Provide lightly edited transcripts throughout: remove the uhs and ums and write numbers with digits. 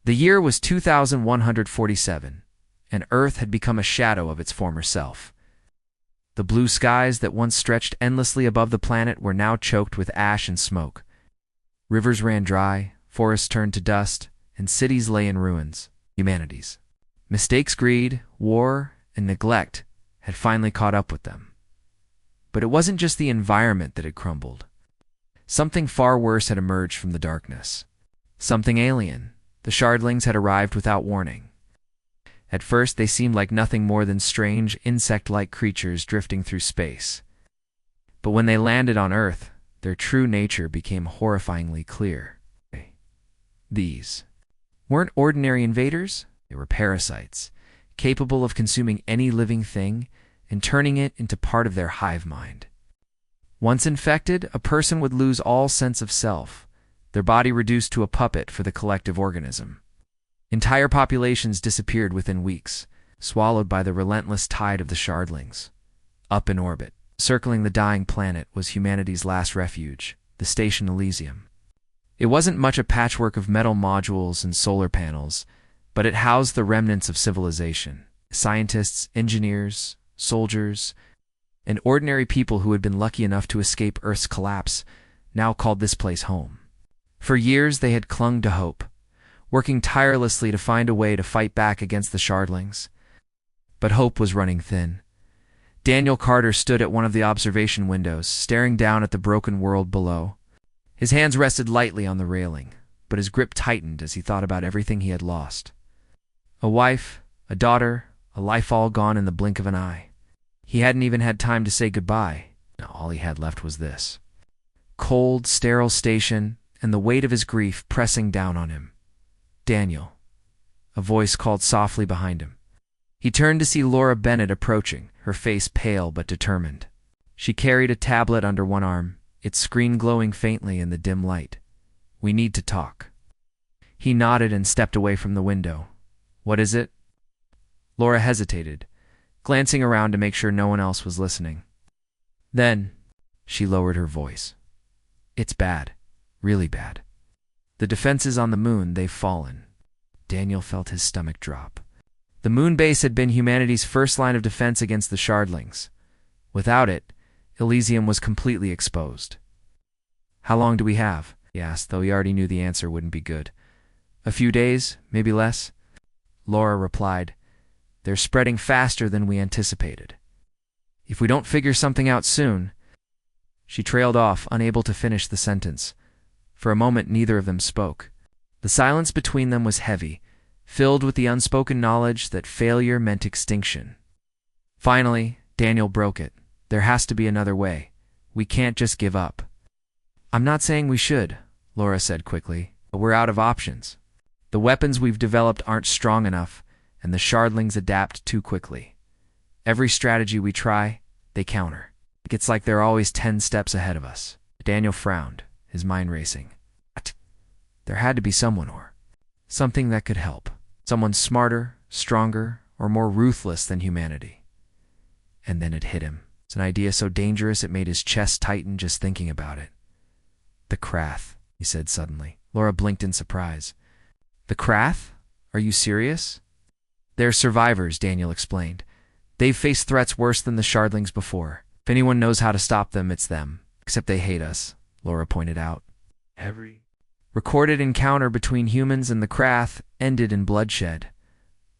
The year was 2147, and Earth had become a shadow of its former self. The blue skies that once stretched endlessly above the planet were now choked with ash and smoke. Rivers ran dry, forests turned to dust, and cities lay in ruins. Humanities. Mistakes, greed, war, and neglect had finally caught up with them. But it wasn't just the environment that had crumbled. Something far worse had emerged from the darkness. Something alien. The Shardlings had arrived without warning. At first, they seemed like nothing more than strange, insect-like creatures drifting through space. But when they landed on Earth, their true nature became horrifyingly clear. These weren't ordinary invaders. They were parasites, capable of consuming any living thing and turning it into part of their hive mind. Once infected, a person would lose all sense of self, their body reduced to a puppet for the collective organism. Entire populations disappeared within weeks, swallowed by the relentless tide of the Shardlings. Up in orbit, circling the dying planet, was humanity's last refuge, the Station Elysium. It wasn't much a patchwork of metal modules and solar panels, but it housed the remnants of civilization. Scientists, engineers, soldiers, and ordinary people who had been lucky enough to escape Earth's collapse now called this place home. For years they had clung to hope, working tirelessly to find a way to fight back against the Shardlings. But hope was running thin. Daniel Carter stood at one of the observation windows, staring down at the broken world below. His hands rested lightly on the railing, but his grip tightened as he thought about everything he had lost. A wife, a daughter, a life all gone in the blink of an eye. He hadn't even had time to say goodbye. All he had left was this. Cold, sterile station, and the weight of his grief pressing down on him. Daniel. A voice called softly behind him. He turned to see Laura Bennett approaching, her face pale but determined. She carried a tablet under one arm, its screen glowing faintly in the dim light. "We need to talk." He nodded and stepped away from the window. "What is it?" Laura hesitated, glancing around to make sure no one else was listening. Then, she lowered her voice. "It's bad. Really bad. The defenses on the moon, they've fallen." Daniel felt his stomach drop. The moon base had been humanity's first line of defense against the Shardlings. Without it, Elysium was completely exposed. "How long do we have?" he asked, though he already knew the answer wouldn't be good. "A few days, maybe less." Laura replied, "They're spreading faster than we anticipated. If we don't figure something out soon—" She trailed off, unable to finish the sentence. For a moment, neither of them spoke. The silence between them was heavy, filled with the unspoken knowledge that failure meant extinction. Finally, Daniel broke it. "There has to be another way. We can't just give up." "I'm not saying we should," Laura said quickly, "but we're out of options. The weapons we've developed aren't strong enough, and the Shardlings adapt too quickly. Every strategy we try, they counter. It's like they're always 10 steps ahead of us." Daniel frowned, his mind racing. There had to be someone or something that could help. Someone smarter, stronger, or more ruthless than humanity. And then it hit him. It's an idea so dangerous it made his chest tighten just thinking about it. "The Krath," he said suddenly. Laura blinked in surprise. "The Krath? Are you serious?" "They're survivors," Daniel explained. "They've faced threats worse than the Shardlings before. If anyone knows how to stop them, it's them. Except they hate us," Laura pointed out. Every recorded encounter between humans and the Krath ended in bloodshed.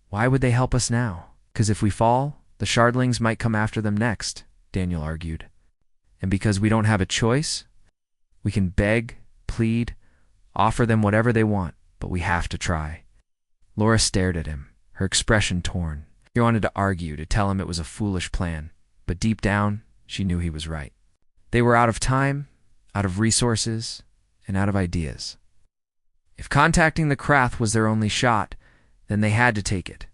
"Why would they help us now? 'Cause if we fall, the Shardlings might come after them next," Daniel argued. "And because we don't have a choice? We can beg, plead, offer them whatever they want, but we have to try." Laura stared at him, her expression torn. She wanted to argue, to tell him it was a foolish plan, but deep down, she knew he was right. They were out of time, out of resources, and out of ideas. If contacting the Krath was their only shot, then they had to take it.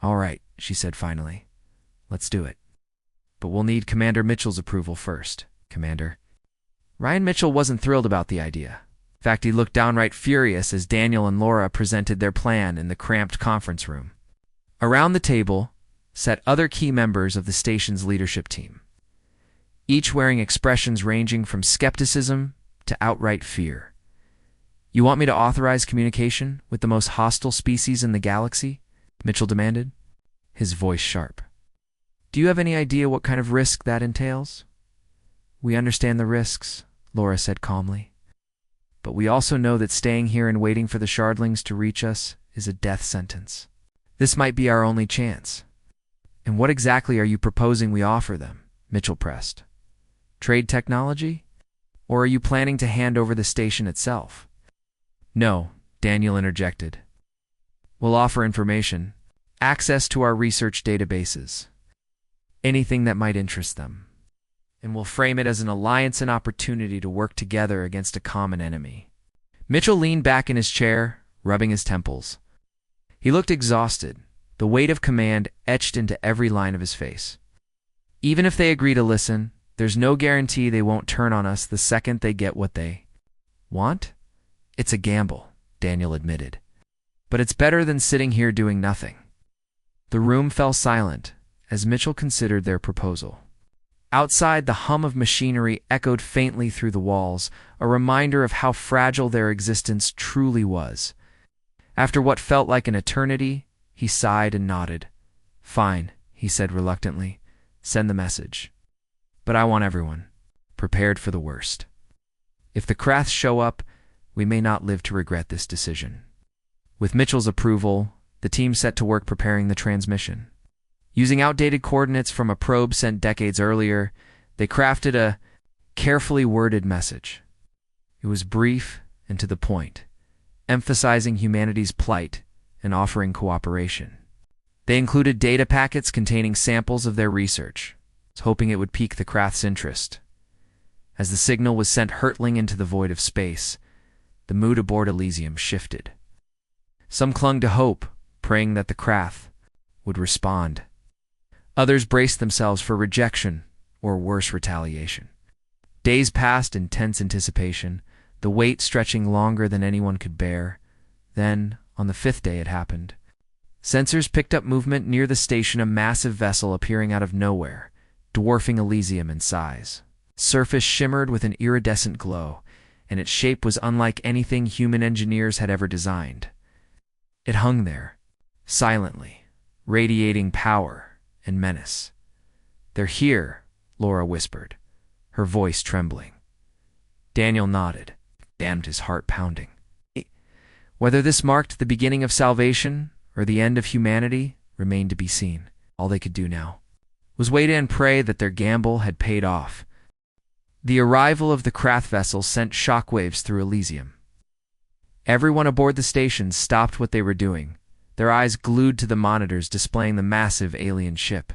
"All right," she said finally. "Let's do it. But we'll need Commander Mitchell's approval first, Commander." Ryan Mitchell wasn't thrilled about the idea. In fact, he looked downright furious as Daniel and Laura presented their plan in the cramped conference room. Around the table sat other key members of the station's leadership team, each wearing expressions ranging from skepticism to outright fear. You want me to authorize communication with the most hostile species in the galaxy? Mitchell demanded, his voice sharp. Do you have any idea what kind of risk that entails? We understand the risks, Laura said calmly. But we also know that staying here and waiting for the shardlings to reach us is a death sentence. This might be our only chance. And what exactly are you proposing we offer them? Mitchell pressed. Trade technology? Or are you planning to hand over the station itself? No, Daniel interjected. We'll offer information, access to our research databases, anything that might interest them. And we'll frame it as an alliance and opportunity to work together against a common enemy. Mitchell leaned back in his chair, rubbing his temples. He looked exhausted, the weight of command etched into every line of his face. Even if they agree to listen, there's no guarantee they won't turn on us the second they get what they want. It's a gamble, Daniel admitted. But it's better than sitting here doing nothing. The room fell silent as Mitchell considered their proposal. Outside, the hum of machinery echoed faintly through the walls, a reminder of how fragile their existence truly was. After what felt like an eternity, he sighed and nodded. Fine, he said reluctantly. Send the message. But I want everyone prepared for the worst. If the Kraths show up, we may not live to regret this decision. With Mitchell's approval, the team set to work preparing the transmission. Using outdated coordinates from a probe sent decades earlier, they crafted a carefully worded message. It was brief and to the point, emphasizing humanity's plight and offering cooperation. They included data packets containing samples of their research, hoping it would pique the Krath's interest. As the signal was sent hurtling into the void of space, the mood aboard Elysium shifted. Some clung to hope, praying that the Krath would respond. Others braced themselves for rejection or worse retaliation. Days passed in tense anticipation, the wait stretching longer than anyone could bear. Then, on the 5th day, it happened. Sensors picked up movement near the station, a massive vessel appearing out of nowhere, dwarfing Elysium in size. Surface shimmered with an iridescent glow, and its shape was unlike anything human engineers had ever designed. It hung there, silently, radiating power and menace. They're here, Laura whispered, her voice trembling. Daniel nodded, damned his heart pounding. Whether this marked the beginning of salvation or the end of humanity remained to be seen. All they could do now was wait and pray that their gamble had paid off. The arrival of the Krath vessel sent shockwaves through Elysium. Everyone aboard the station stopped what they were doing, their eyes glued to the monitors displaying the massive alien ship.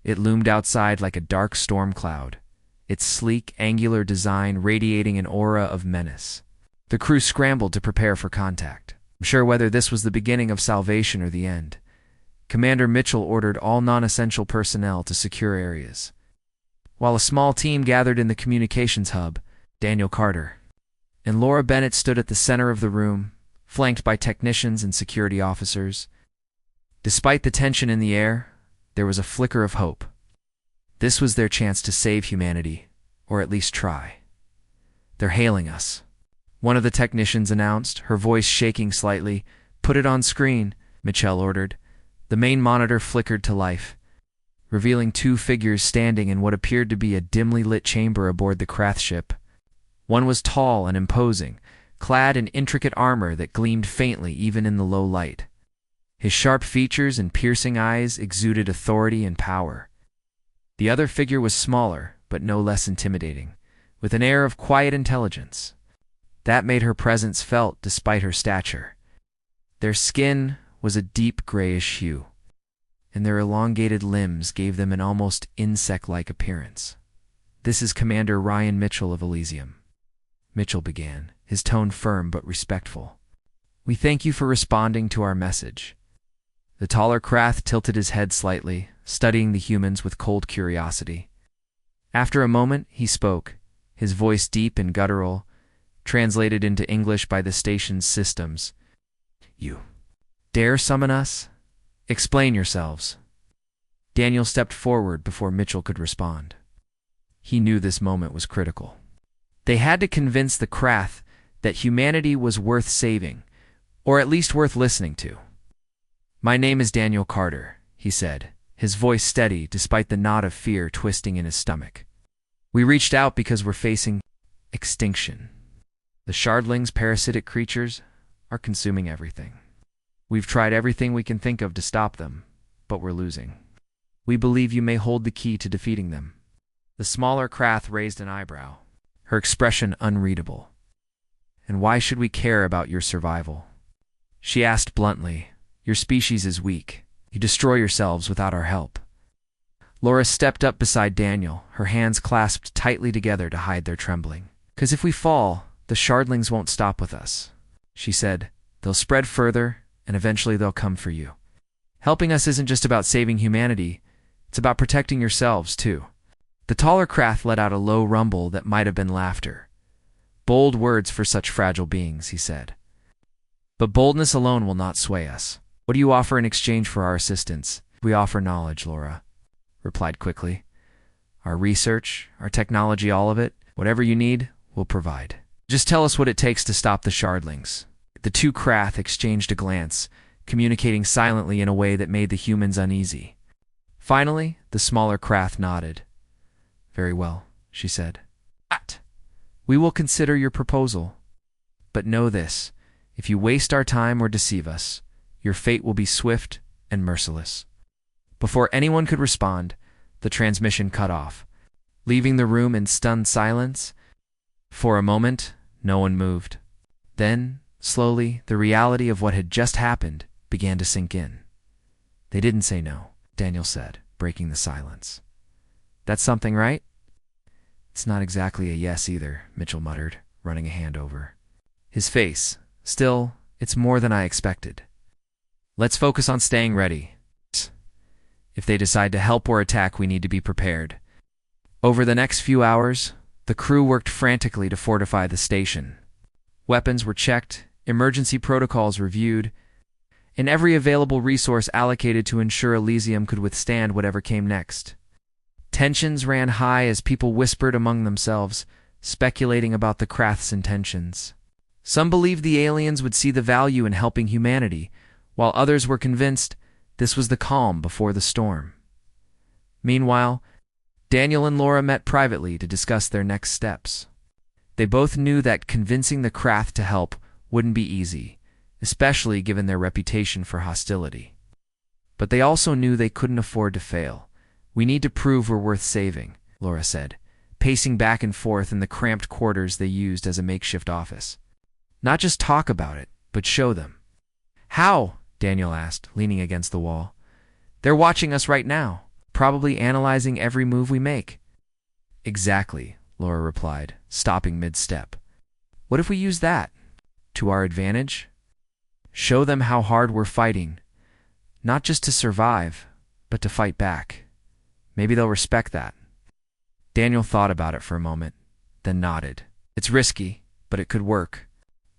It loomed outside like a dark storm cloud, its sleek, angular design radiating an aura of menace. The crew scrambled to prepare for contact, unsure whether this was the beginning of salvation or the end. Commander Mitchell ordered all non-essential personnel to secure areas, while a small team gathered in the communications hub. Daniel Carter and Laura Bennett stood at the center of the room, flanked by technicians and security officers. Despite the tension in the air, there was a flicker of hope. This was their chance to save humanity, or at least try. They're hailing us, one of the technicians announced, her voice shaking slightly. Put it on screen, Mitchell ordered. The main monitor flickered to life, revealing two figures standing in what appeared to be a dimly lit chamber aboard the Krath ship. One was tall and imposing, clad in intricate armor that gleamed faintly even in the low light. His sharp features and piercing eyes exuded authority and power. The other figure was smaller, but no less intimidating, with an air of quiet intelligence that made her presence felt despite her stature. Their skin was a deep grayish hue, and their elongated limbs gave them an almost insect-like appearance. This is Commander Ryan Mitchell of Elysium, Mitchell began, his tone firm but respectful. We thank you for responding to our message. The taller Krath tilted his head slightly, studying the humans with cold curiosity. After a moment, he spoke, his voice deep and guttural, translated into English by the station's systems. You dare summon us? Explain yourselves. Daniel stepped forward before Mitchell could respond. He knew this moment was critical. They had to convince the Krath that humanity was worth saving, or at least worth listening to. "My name is Daniel Carter," he said, his voice steady despite the knot of fear twisting in his stomach. "We reached out because we're facing extinction. The Shardlings, parasitic creatures, are consuming everything. We've tried everything we can think of to stop them, but we're losing. We believe you may hold the key to defeating them." The smaller Krath raised an eyebrow, her expression unreadable. "And why should we care about your survival?" She asked bluntly. "Your species is weak. You destroy yourselves without our help." Laura stepped up beside Daniel, her hands clasped tightly together to hide their trembling. "'Cause if we fall, the Shardlings won't stop with us," she said. "They'll spread further, and eventually they'll come for you. Helping us isn't just about saving humanity, it's about protecting yourselves, too." The taller Krath let out a low rumble that might have been laughter. "Bold words for such fragile beings," he said. "But boldness alone will not sway us. What do you offer in exchange for our assistance?" "We offer knowledge," Laura replied quickly. "Our research, our technology, all of it. Whatever you need, we'll provide. Just tell us what it takes to stop the Shardlings." The two Krath exchanged a glance, communicating silently in a way that made the humans uneasy. Finally, the smaller Krath nodded. "Very well," she said. "We will consider your proposal. But know this, if you waste our time or deceive us, your fate will be swift and merciless." Before anyone could respond, the transmission cut off, leaving the room in stunned silence. For a moment, no one moved. Then, slowly, the reality of what had just happened began to sink in. "They didn't say no," Daniel said, breaking the silence. "That's something, right?" "It's not exactly a yes either," Mitchell muttered, running a hand over his face. "Still, it's more than I expected. Let's focus on staying ready. If they decide to help or attack, we need to be prepared." Over the next few hours, the crew worked frantically to fortify the station. Weapons were checked, emergency protocols reviewed, and every available resource allocated to ensure Elysium could withstand whatever came next. Tensions ran high as people whispered among themselves, speculating about the Krath's intentions. Some believed the aliens would see the value in helping humanity, while others were convinced this was the calm before the storm. Meanwhile, Daniel and Laura met privately to discuss their next steps. They both knew that convincing the Krath to help wouldn't be easy, especially given their reputation for hostility. But they also knew they couldn't afford to fail. "We need to prove we're worth saving," Laura said, pacing back and forth in the cramped quarters they used as a makeshift office. "Not just talk about it, but show them." "How?" Daniel asked, leaning against the wall. "They're watching us right now, probably analyzing every move we make." "Exactly," Laura replied, stopping mid-step. "What if we use that to our advantage? Show them how hard we're fighting, not just to survive, but to fight back. Maybe they'll respect that." Daniel thought about it for a moment, then nodded. "It's risky, but it could work.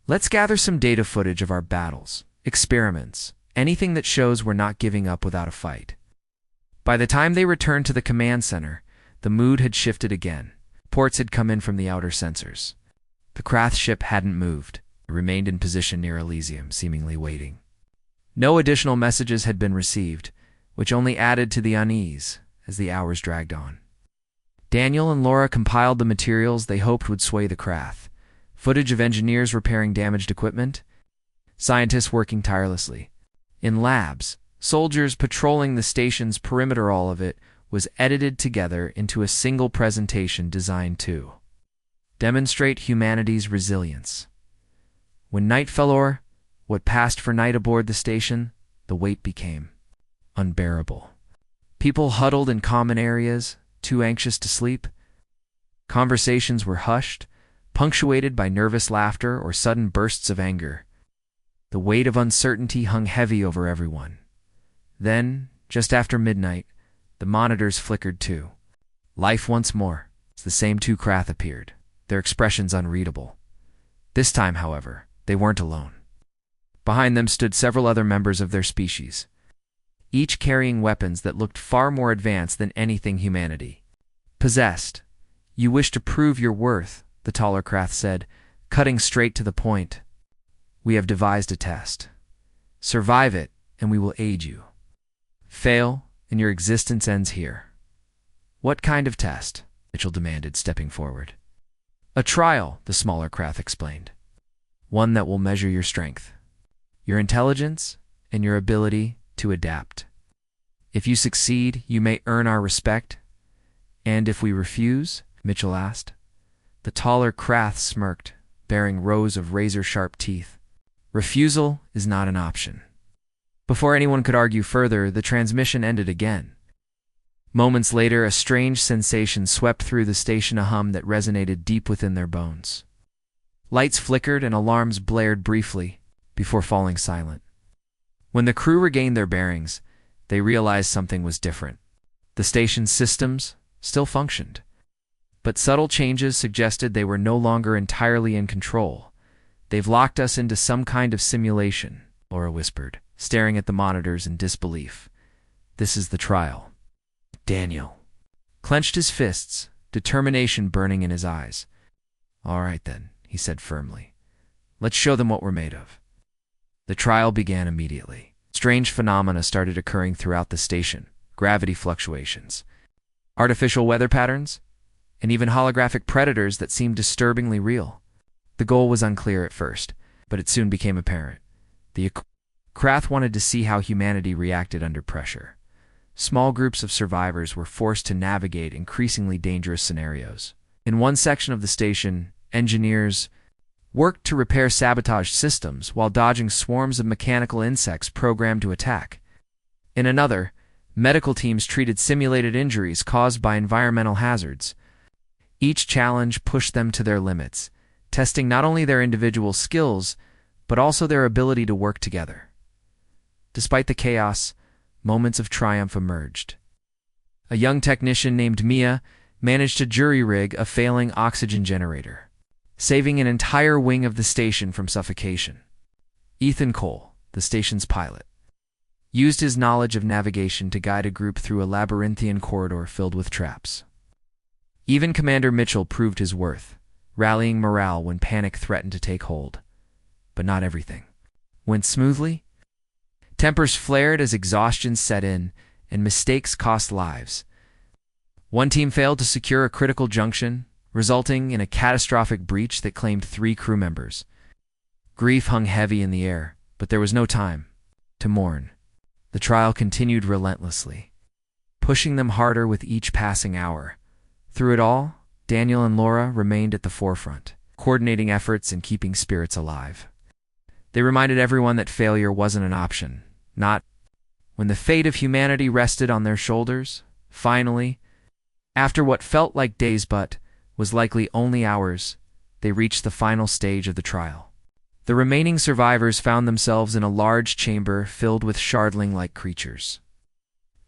Let's gather some data footage of our battles, experiments, anything that shows we're not giving up without a fight." By the time they returned to the command center, the mood had shifted again. Reports had come in from the outer sensors. The Krath ship hadn't moved. It remained in position near Elysium, seemingly waiting. No additional messages had been received, which only added to the unease as the hours dragged on. Daniel and Laura compiled the materials they hoped would sway the Krath. Footage of engineers repairing damaged equipment, scientists working tirelessly. In labs, soldiers patrolling the station's perimeter, all of it was edited together into a single presentation designed to demonstrate humanity's resilience. When night fell o'er what passed for night aboard the station, the weight became unbearable. People huddled in common areas, too anxious to sleep. Conversations were hushed, punctuated by nervous laughter or sudden bursts of anger. The weight of uncertainty hung heavy over everyone. Then, just after midnight, the monitors flickered too. Life once more. The same two Krath appeared, their expressions unreadable. This time, however, they weren't alone. Behind them stood several other members of their species, each carrying weapons that looked far more advanced than anything humanity possessed. "You wish to prove your worth," the taller Krath said, cutting straight to the point. We have devised a test. Survive it, and we will aid you. Fail, and your existence ends here. What kind of test? Mitchell demanded, stepping forward. A trial, the smaller Krath explained. One that will measure your strength, your intelligence, and your ability to adapt. If you succeed, you may earn our respect. And if we refuse? Mitchell asked. The taller Krath smirked, baring rows of razor-sharp teeth. Refusal is not an option. Before anyone could argue further, the transmission ended again. Moments later, a strange sensation swept through the station, a hum that resonated deep within their bones. Lights flickered and alarms blared briefly, before falling silent. When the crew regained their bearings, they realized something was different. The station's systems still functioned, but subtle changes suggested they were no longer entirely in control. They've locked us into some kind of simulation, Laura whispered, staring at the monitors in disbelief. This is the trial. Daniel clenched his fists, determination burning in his eyes. All right then, he said firmly. Let's show them what we're made of. The trial began immediately. Strange phenomena started occurring throughout the station. Gravity fluctuations, artificial weather patterns, and even holographic predators that seemed disturbingly real. The goal was unclear at first, but it soon became apparent. The Krath wanted to see how humanity reacted under pressure. Small groups of survivors were forced to navigate increasingly dangerous scenarios. In one section of the station, engineers worked to repair sabotaged systems while dodging swarms of mechanical insects programmed to attack. In another, medical teams treated simulated injuries caused by environmental hazards. Each challenge pushed them to their limits, testing not only their individual skills, but also their ability to work together. Despite the chaos, moments of triumph emerged. A young technician named Mia managed to jury-rig a failing oxygen generator, saving an entire wing of the station from suffocation. Ethan Cole, the station's pilot, used his knowledge of navigation to guide a group through a labyrinthian corridor filled with traps. Even Commander Mitchell proved his worth, rallying morale when panic threatened to take hold. But not everything went smoothly. Tempers flared as exhaustion set in, and mistakes cost lives. One team failed to secure a critical junction, resulting in a catastrophic breach that claimed 3 crew members. Grief hung heavy in the air, but there was no time to mourn. The trial continued relentlessly, pushing them harder with each passing hour. Through it all, Daniel and Laura remained at the forefront, coordinating efforts and keeping spirits alive. They reminded everyone that failure wasn't an option, not when the fate of humanity rested on their shoulders. Finally, after what felt like days but was likely only hours, they reached the final stage of the trial. The remaining survivors found themselves in a large chamber filled with shardling-like creatures.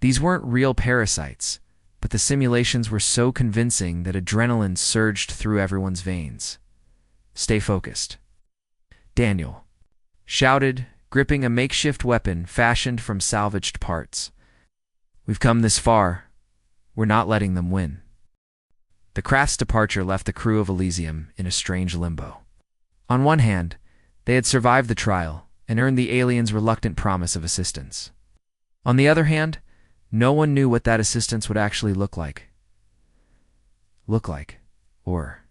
These weren't real parasites, but the simulations were so convincing that adrenaline surged through everyone's veins. Stay focused, Daniel shouted, gripping a makeshift weapon fashioned from salvaged parts. We've come this far. We're not letting them win. The Krath's departure left the crew of Elysium in a strange limbo. On one hand, they had survived the trial and earned the aliens' reluctant promise of assistance. On the other hand, no one knew what that assistance would actually look like, or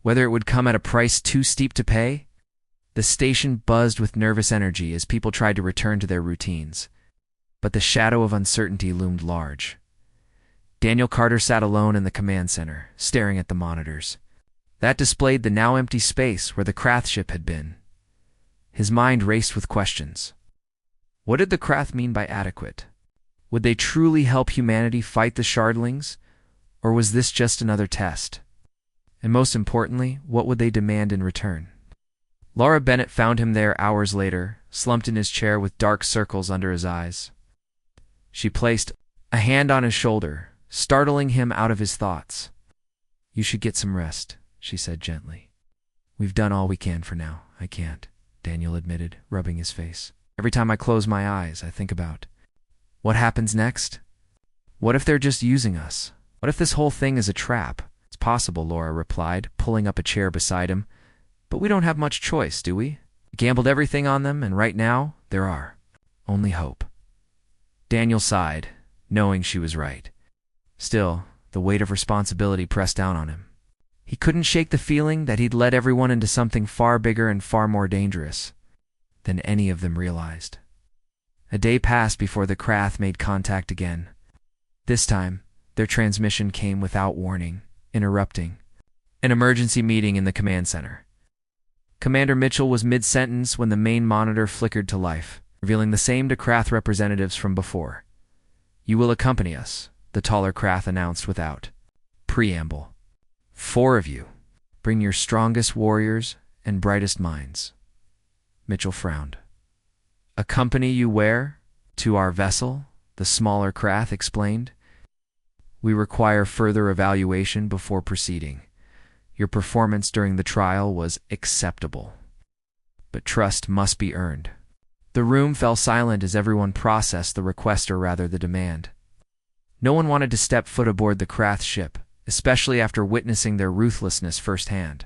whether it would come at a price too steep to pay. The station buzzed with nervous energy as people tried to return to their routines, but the shadow of uncertainty loomed large. Daniel Carter sat alone in the command center, staring at the monitors. That displayed the now empty space where the Krath ship had been. His mind raced with questions. What did the Krath mean by adequate? Would they truly help humanity fight the Shardlings, or was this just another test? And most importantly, what would they demand in return? Laura Bennett found him there hours later, slumped in his chair with dark circles under his eyes. She placed a hand on his shoulder, startling him out of his thoughts. You should get some rest, she said gently. We've done all we can for now. I can't, Daniel admitted, rubbing his face. Every time I close my eyes, I think about what happens next? What if they're just using us? What if this whole thing is a trap? It's possible, Laura replied, pulling up a chair beside him. But we don't have much choice, do we? We gambled everything on them, and right now, there are only hope. Daniel sighed, knowing she was right. Still, the weight of responsibility pressed down on him. He couldn't shake the feeling that he'd led everyone into something far bigger and far more dangerous than any of them realized. A day passed before the Krath made contact again. This time, their transmission came without warning, interrupting an emergency meeting in the command center. Commander Mitchell was mid-sentence when the main monitor flickered to life, revealing the same to Krath representatives from before. "You will accompany us," the taller Krath announced without preamble. "4 of you. Bring your strongest warriors and brightest minds." Mitchell frowned. "Accompany you where?" "To our vessel," the smaller Krath explained. "We require further evaluation before proceeding. Your performance during the trial was acceptable, but trust must be earned." The room fell silent as everyone processed the request, or rather the demand. No one wanted to step foot aboard the Krath ship, especially after witnessing their ruthlessness firsthand.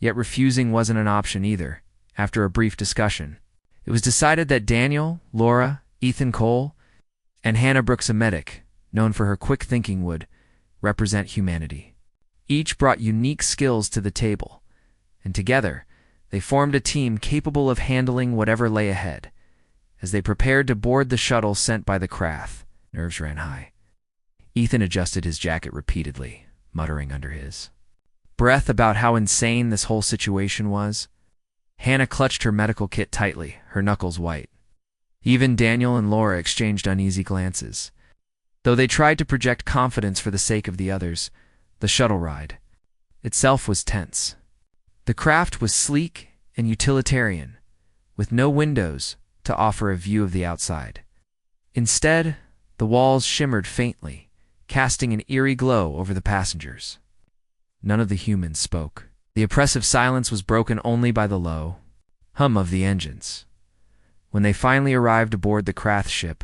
Yet refusing wasn't an option either. After a brief discussion, it was decided that Daniel, Laura, Ethan Cole, and Hannah Brooks, a medic, known for her quick thinking, would represent humanity. Each brought unique skills to the table, and together they formed a team capable of handling whatever lay ahead. As they prepared to board the shuttle sent by the Krath, nerves ran high. Ethan adjusted his jacket repeatedly, muttering under his breath about how insane this whole situation was. Hannah clutched her medical kit tightly, her knuckles white. Even Daniel and Laura exchanged uneasy glances. Though they tried to project confidence for the sake of the others, the shuttle ride itself was tense. The craft was sleek and utilitarian, with no windows to offer a view of the outside. Instead, the walls shimmered faintly, casting an eerie glow over the passengers. None of the humans spoke. The oppressive silence was broken only by the low hum of the engines. When they finally arrived aboard the Krath ship,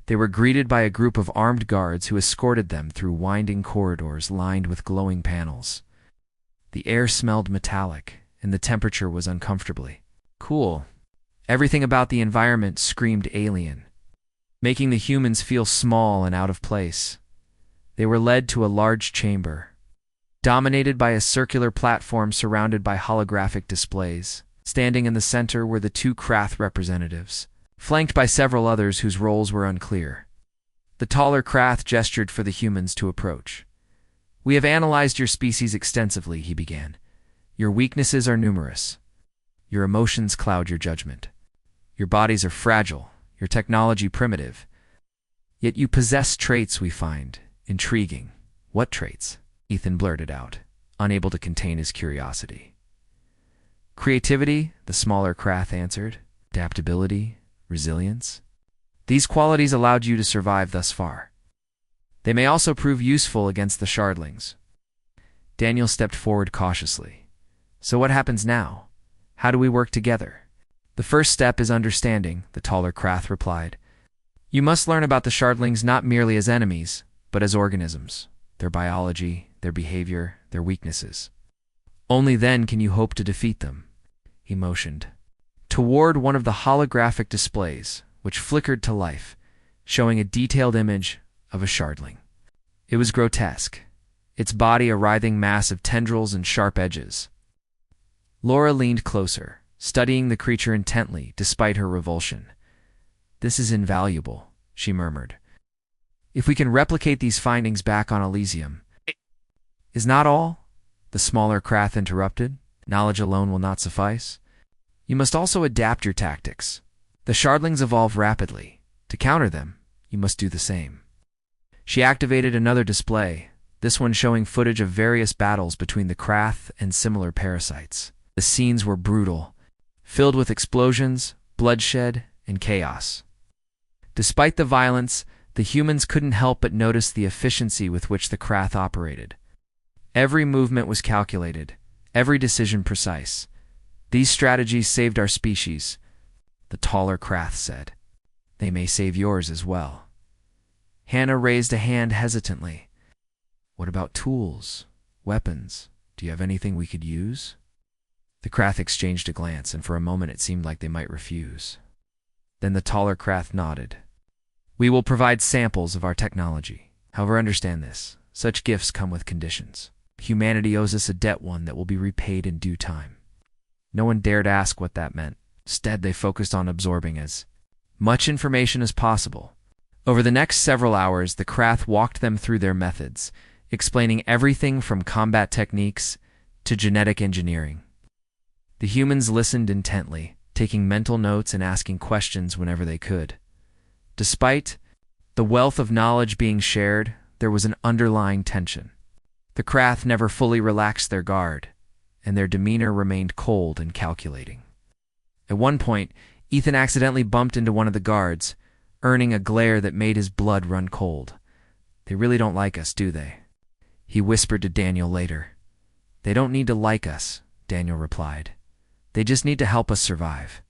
they were greeted by a group of armed guards who escorted them through winding corridors lined with glowing panels. The air smelled metallic, and the temperature was uncomfortably cool. Everything about the environment screamed alien, making the humans feel small and out of place. They were led to a large chamber, dominated by a circular platform surrounded by holographic displays. Standing in the center were the 2 Krath representatives, flanked by several others whose roles were unclear. The taller Krath gestured for the humans to approach. "We have analyzed your species extensively," he began. "Your weaknesses are numerous. Your emotions cloud your judgment. Your bodies are fragile, your technology primitive. Yet you possess traits we find intriguing." "What traits?" Ethan blurted out, unable to contain his curiosity. "Creativity," the smaller Krath answered. "Adaptability, resilience. These qualities allowed you to survive thus far. They may also prove useful against the Shardlings." Daniel stepped forward cautiously. "So what happens now? How do we work together?" "The first step is understanding," the taller Krath replied. "You must learn about the Shardlings not merely as enemies, but as organisms, their biology, their behavior, their weaknesses. Only then can you hope to defeat them." He motioned toward one of the holographic displays, which flickered to life, showing a detailed image of a Shardling. It was grotesque, its body a writhing mass of tendrils and sharp edges. Laura leaned closer, studying the creature intently despite her revulsion. "This is invaluable," she murmured. "If we can replicate these findings back on Elysium." "Is not all?" the smaller Krath interrupted. "Knowledge alone will not suffice. You must also adapt your tactics. The Shardlings evolve rapidly. To counter them, you must do the same." She activated another display, this one showing footage of various battles between the Krath and similar parasites. The scenes were brutal, filled with explosions, bloodshed, and chaos. Despite the violence, the humans couldn't help but notice the efficiency with which the Krath operated. Every movement was calculated, every decision precise. "These strategies saved our species," the taller Krath said. "They may save yours as well." Hannah raised a hand hesitantly. "What about tools? Weapons? Do you have anything we could use?" The Krath exchanged a glance, and for a moment it seemed like they might refuse. Then the taller Krath nodded. "We will provide samples of our technology. However, understand this. Such gifts come with conditions. Humanity owes us a debt, one that will be repaid in due time." No one dared ask what that meant. Instead, they focused on absorbing as much information as possible. Over the next several hours, the Krath walked them through their methods, explaining everything from combat techniques to genetic engineering. The humans listened intently, taking mental notes and asking questions whenever they could. Despite the wealth of knowledge being shared, there was an underlying tension. The Krath never fully relaxed their guard, and their demeanor remained cold and calculating. At one point, Ethan accidentally bumped into one of the guards, earning a glare that made his blood run cold. "They really don't like us, do they?" he whispered to Daniel later. "They don't need to like us," Daniel replied. "They just need to help us survive."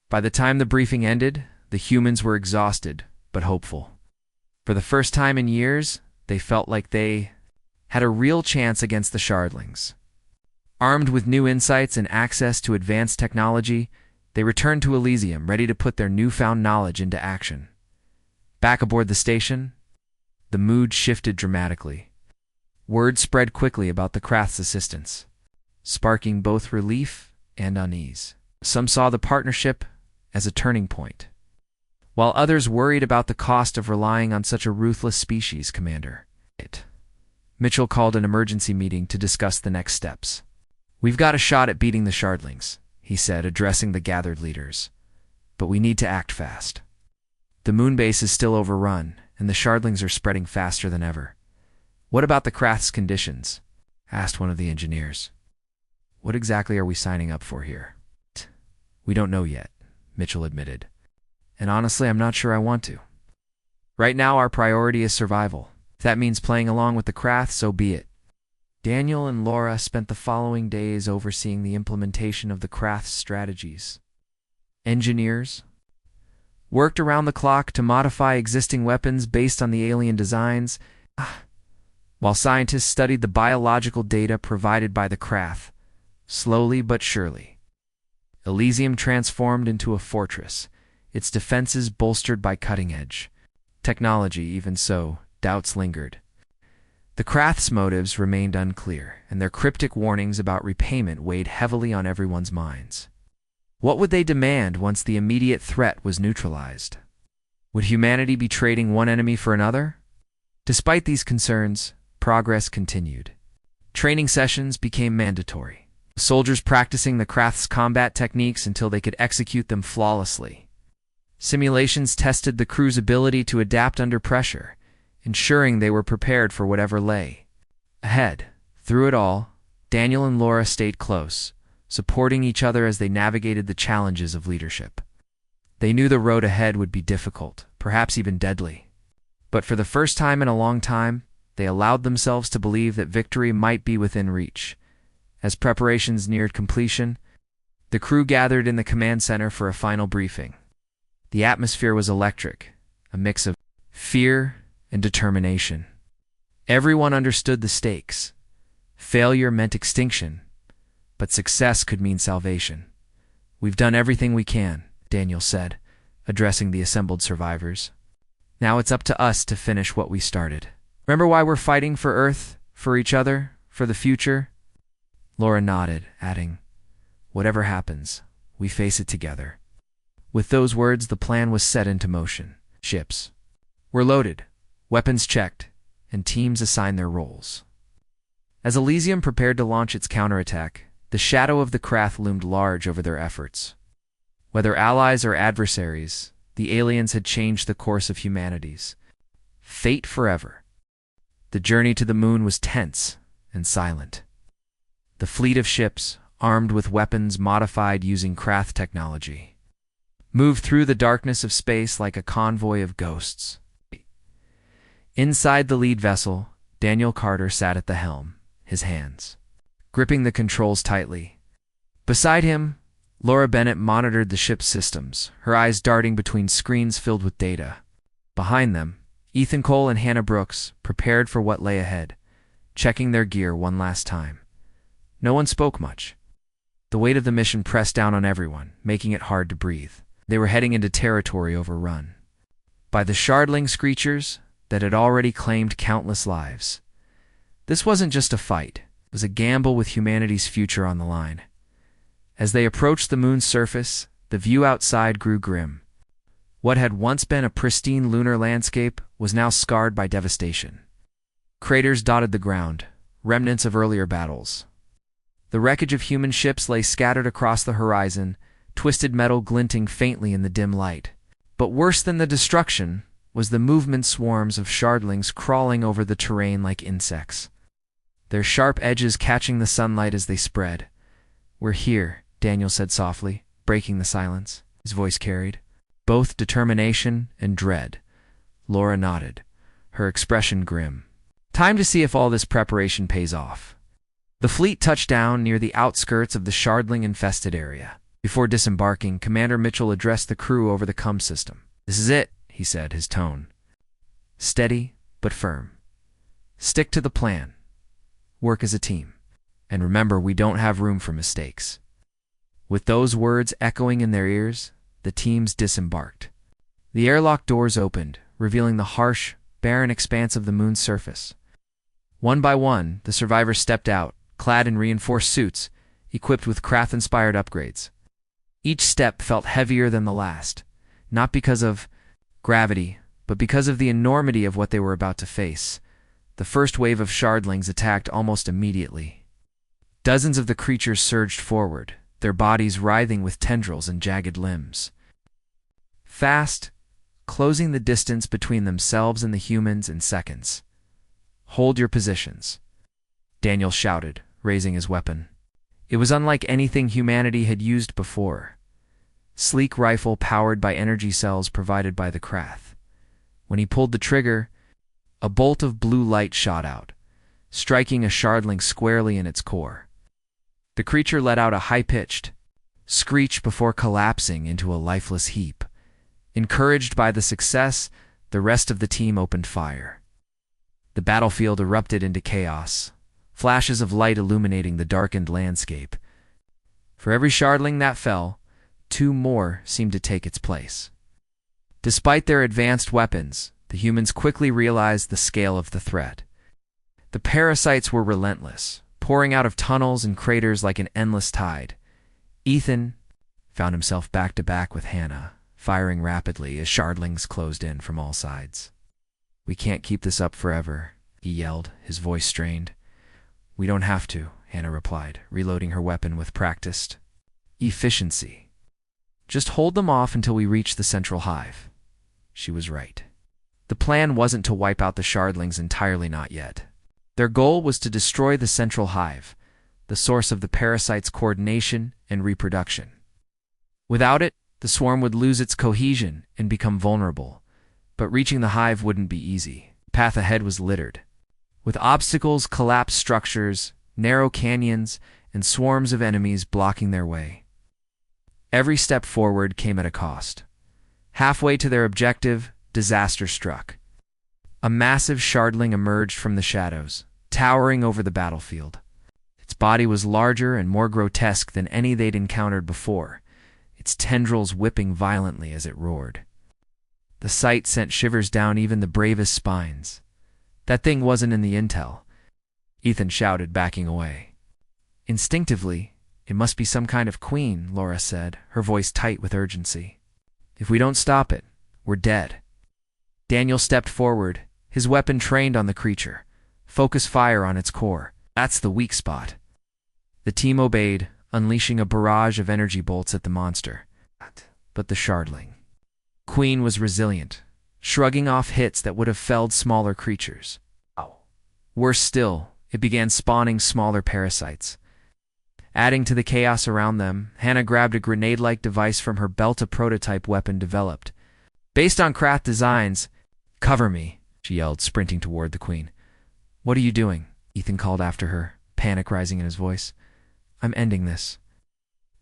By the time the briefing ended, the humans were exhausted but hopeful. For the first time in years, they felt like they had a real chance against the Shardlings. Armed with new insights and access to advanced technology, they returned to Elysium, ready to put their newfound knowledge into action. Back aboard the station, the mood shifted dramatically. Word spread quickly about the Krath's assistance, sparking both relief and unease. Some saw the partnership as a turning point, while others worried about the cost of relying on such a ruthless species, Commander. Mitchell called an emergency meeting to discuss the next steps. "We've got a shot at beating the Shardlings," he said, addressing the gathered leaders. "But we need to act fast. The moon base is still overrun, and the Shardlings are spreading faster than ever." "What about the Krath's conditions?" asked one of the engineers. "What exactly are we signing up for here?" "We don't know yet," Mitchell admitted. "And honestly, I'm not sure I want to. Right now, our priority is survival. If that means playing along with the Krath, so be it." Daniel and Laura spent the following days overseeing the implementation of the Krath's strategies. Engineers worked around the clock to modify existing weapons based on the alien designs, while scientists studied the biological data provided by the Krath. Slowly but surely, Elysium transformed into a fortress, its defenses bolstered by cutting-edge technology. Even so, doubts lingered. The Krath's motives remained unclear, and their cryptic warnings about repayment weighed heavily on everyone's minds. What would they demand once the immediate threat was neutralized? Would humanity be trading one enemy for another? Despite these concerns, progress continued. Training sessions became mandatory, soldiers practicing the Krath's combat techniques until they could execute them flawlessly. Simulations tested the crew's ability to adapt under pressure, ensuring they were prepared for whatever lay ahead. Through it all, Daniel and Laura stayed close, supporting each other as they navigated the challenges of leadership. They knew the road ahead would be difficult, perhaps even deadly. But for the first time in a long time, they allowed themselves to believe that victory might be within reach. As preparations neared completion, the crew gathered in the command center for a final briefing. The atmosphere was electric, a mix of fear and determination. Everyone understood the stakes. Failure meant extinction, but success could mean salvation. "We've done everything we can," Daniel said, addressing the assembled survivors. "Now it's up to us to finish what we started. Remember why we're fighting for Earth, for each other, for the future?" Laura nodded, adding, "Whatever happens, we face it together." With those words, the plan was set into motion. Ships were loaded, weapons checked, and teams assigned their roles. As Elysium prepared to launch its counterattack, the shadow of the Krath loomed large over their efforts. Whether allies or adversaries, the aliens had changed the course of humanity's fate forever. The journey to the moon was tense and silent. The fleet of ships, armed with weapons modified using Krath technology, moved through the darkness of space like a convoy of ghosts. Inside the lead vessel, Daniel Carter sat at the helm, his hands gripping the controls tightly. Beside him, Laura Bennett monitored the ship's systems, her eyes darting between screens filled with data. Behind them, Ethan Cole and Hannah Brooks prepared for what lay ahead, checking their gear one last time. No one spoke much. The weight of the mission pressed down on everyone, making it hard to breathe. They were heading into territory overrun by the shardling screechers that had already claimed countless lives. This wasn't just a fight. It was a gamble with humanity's future on the line. As they approached the moon's surface, the view outside grew grim. What had once been a pristine lunar landscape was now scarred by devastation. Craters dotted the ground, remnants of earlier battles. The wreckage of human ships lay scattered across the horizon, twisted metal glinting faintly in the dim light. But worse than the destruction was the movement swarms of shardlings crawling over the terrain like insects, their sharp edges catching the sunlight as they spread. "We're here," Daniel said softly, breaking the silence. His voice carried both determination and dread. Laura nodded, her expression grim. "Time to see if all this preparation pays off." The fleet touched down near the outskirts of the shardling-infested area. Before disembarking, Commander Mitchell addressed the crew over the comm system. "This is it," he said, his tone steady but firm. "Stick to the plan. Work as a team. And remember, we don't have room for mistakes." With those words echoing in their ears, the teams disembarked. The airlock doors opened, revealing the harsh, barren expanse of the moon's surface. One by one, the survivors stepped out, clad in reinforced suits, equipped with craft-inspired upgrades. Each step felt heavier than the last, not because of gravity, but because of the enormity of what they were about to face. The first wave of shardlings attacked almost immediately. Dozens of the creatures surged forward, their bodies writhing with tendrils and jagged limbs. Fast, closing the distance between themselves and the humans in seconds. "Hold your positions," Daniel shouted, raising his weapon. It was unlike anything humanity had used before. Sleek rifle powered by energy cells provided by the Krath. When he pulled the trigger, a bolt of blue light shot out, striking a shardling squarely in its core. The creature let out a high-pitched screech before collapsing into a lifeless heap. Encouraged by the success, the rest of the team opened fire. The battlefield erupted into chaos, flashes of light illuminating the darkened landscape. For every shardling that fell, 2 more seemed to take its place. Despite their advanced weapons, the humans quickly realized the scale of the threat. The parasites were relentless, pouring out of tunnels and craters like an endless tide. Ethan found himself back to back with Hannah, firing rapidly as shardlings closed in from all sides. "We can't keep this up forever," he yelled, his voice strained. "We don't have to," Hannah replied, reloading her weapon with practiced efficiency. "Just hold them off until we reach the central hive." She was right. The plan wasn't to wipe out the shardlings entirely, not yet. Their goal was to destroy the central hive, the source of the parasite's coordination and reproduction. Without it, the swarm would lose its cohesion and become vulnerable. But reaching the hive wouldn't be easy. The path ahead was littered with obstacles, collapsed structures, narrow canyons, and swarms of enemies blocking their way. Every step forward came at a cost. Halfway to their objective, disaster struck. A massive shardling emerged from the shadows, towering over the battlefield. Its body was larger and more grotesque than any they'd encountered before, its tendrils whipping violently as it roared. The sight sent shivers down even the bravest spines. "That thing wasn't in the intel," Ethan shouted, backing away. Instinctively, "It must be some kind of queen," Laura said, her voice tight with urgency. "If we don't stop it, we're dead." Daniel stepped forward, his weapon trained on the creature. "Focus fire on its core. That's the weak spot." The team obeyed, unleashing a barrage of energy bolts at the monster. But the shardling queen was resilient, shrugging off hits that would have felled smaller creatures. Worse still, it began spawning smaller parasites. Adding to the chaos around them, Hannah grabbed a grenade-like device from her belt, a prototype weapon developed based on Krath designs. "Cover me," she yelled, sprinting toward the queen. "What are you doing?" Ethan called after her, panic rising in his voice. "I'm ending this."